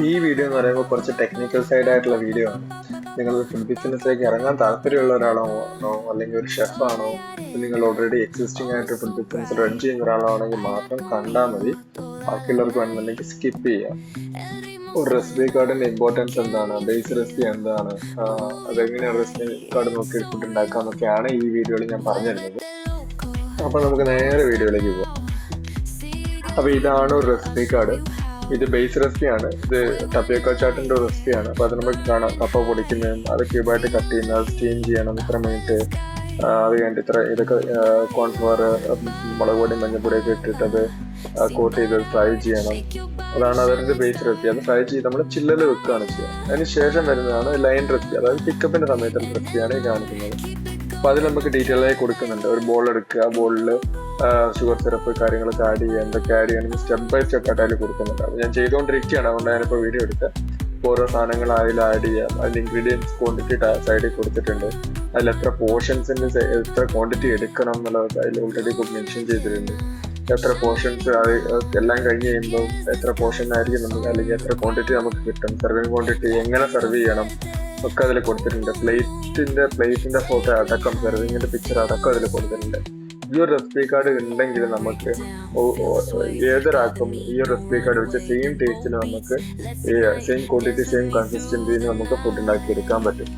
ഈ വീഡിയോ എന്ന് പറയുമ്പോൾ കുറച്ച് ടെക്നിക്കൽ സൈഡ് ആയിട്ടുള്ള വീഡിയോ ആണ്. നിങ്ങൾ ഫുഡ് ബിസിനസ്സിലേക്ക് ഇറങ്ങാൻ താല്പര്യമുള്ള ഒരാളാണോ, അല്ലെങ്കിൽ ഒരു ഷെഫാണോ, നിങ്ങൾ ഓൾറെഡി എക്സിസ്റ്റിംഗ് ആയിട്ട് ഫുഡ് ബിസിനസ് റൺ ചെയ്യുന്ന ഒരാളാണെങ്കിൽ മാത്രം കണ്ടാൽ മതി. ബാക്കിയുള്ളവർക്ക് വേണമെന്നുണ്ടെങ്കിൽ സ്കിപ്പ് ചെയ്യാം. ഒരു റെസിപ്പി കാർഡിന്റെ ഇമ്പോർട്ടൻസ് എന്താണ്, ബേസ് റെസിപ്പി എന്താണ്, അതെങ്ങനെയാണ് റെസിപ്പി കാർഡ് നോക്കി ഫുഡ് ഉണ്ടാക്കാന്നൊക്കെയാണ് ഈ വീഡിയോയിൽ ഞാൻ പറഞ്ഞു തരുന്നത്. അപ്പൊ നമുക്ക് നേരെ വീഡിയോയിലേക്ക് പോകാം. അപ്പൊ ഇതാണ് ഒരു റെസിപ്പി കാർഡ്. ഇത് ബേസ് റെസിപ്പിയാണ്. ഇത് ടപ്പിയോക്ക ചാട്ടിന്റെ ഒരു റെസിപ്പിയാണ്. അപ്പൊ അത് നമുക്ക് കാണാം. കപ്പ പൊടിക്കുന്നതും അത് ക്യൂബായിട്ട് കട്ട് ചെയ്യുന്നത്, അത് സ്റ്റീം ചെയ്യണം, ഇത്ര മിനിറ്റ്, അത് കഴിഞ്ഞിട്ട് ഇത്ര ഇതൊക്കെ കോൺഫ്ലവർ, മുളക് പൊടി, മഞ്ഞൾപ്പൊടിയൊക്കെ ഇട്ടിട്ട് അത് കോട്ട് ചെയ്ത് ഫ്രൈ ചെയ്യണം. അതാണ് അതിന്റെ ബേസ് റെസിപ്പി. അത് ഫ്രൈ ചെയ്ത് നമ്മൾ ചില്ലല് വെക്കുകയാണ് ചെയ്യുക. അതിന് ശേഷം വരുന്നതാണ് ലൈൻ റെസിപ്പി, അതായത് പിക്കപ്പിന്റെ സമയത്തുള്ള റെസിപ്പിയാണ് ഈ കാണിക്കുന്നത്. അപ്പൊ അതിൽ നമുക്ക് ഡീറ്റെയിൽ ആയി കൊടുക്കുന്നുണ്ട്. ഒരു ബോൾ എടുക്കുക, ആ ബോളിൽ ഷുഗർ സിറപ്പ് കാര്യങ്ങളൊക്കെ ആഡ് ചെയ്യുക, എന്തൊക്കെ ആഡ് ചെയ്യണമെങ്കിൽ സ്റ്റെപ്പ് ബൈ സ്റ്റെപ്പ് ആയിട്ട് അതിൽ കൊടുക്കുന്നുണ്ട്. അത് ഞാൻ ചെയ്തുകൊണ്ടിരിക്കുകയാണ്, അതുകൊണ്ട് ഞാനിപ്പോൾ വീഡിയോ എടുക്കുക. ഓരോ സാധനങ്ങൾ അതിൽ ആഡ് ചെയ്യാം. അതിൽ ഇൻഗ്രീഡിയൻസ് ക്വാണ്ടിറ്റി സൈഡിൽ കൊടുത്തിട്ടുണ്ട്. അതിൽ എത്ര പോർഷൻസിന് എത്ര ക്വാണ്ടിറ്റി എടുക്കണം എന്നുള്ളത് അതിൽ ഓൾറെഡി മെൻഷൻ ചെയ്തിട്ടുണ്ട്. എത്ര പോർഷൻസ് എല്ലാം കഴിഞ്ഞ് കഴിയുമ്പോൾ എത്ര പോർഷൻ ആയിരിക്കും നമുക്ക്, അല്ലെങ്കിൽ എത്ര ക്വാണ്ടിറ്റി നമുക്ക് കിട്ടും, സെർവിങ് ക്വാണ്ടിറ്റി എങ്ങനെ സെർവ് ചെയ്യണം ഒക്കെ അതിൽ കൊടുത്തിട്ടുണ്ട്. പ്ലേറ്റിന്റെ ഫോട്ടോ അടക്കം, സെർവിങ്ങിന്റെ പിക്ചർ അടക്കം അതിൽ കൊടുത്തിട്ടുണ്ട്. ഈ ഒരു റെസിപ്പി കാർഡ് ഉണ്ടെങ്കിൽ നമുക്ക് ഏതൊരാൾക്കും ഈ ഒരു റെസിപ്പി കാർഡ് വെച്ച് സെയിം ടേസ്റ്റിന് നമുക്ക് സെയിം ക്വാണ്ടിറ്റി സെയിം കൺസിസ്റ്റൻസിന് നമുക്ക് ഫുഡ് ഉണ്ടാക്കി എടുക്കാൻ പറ്റും.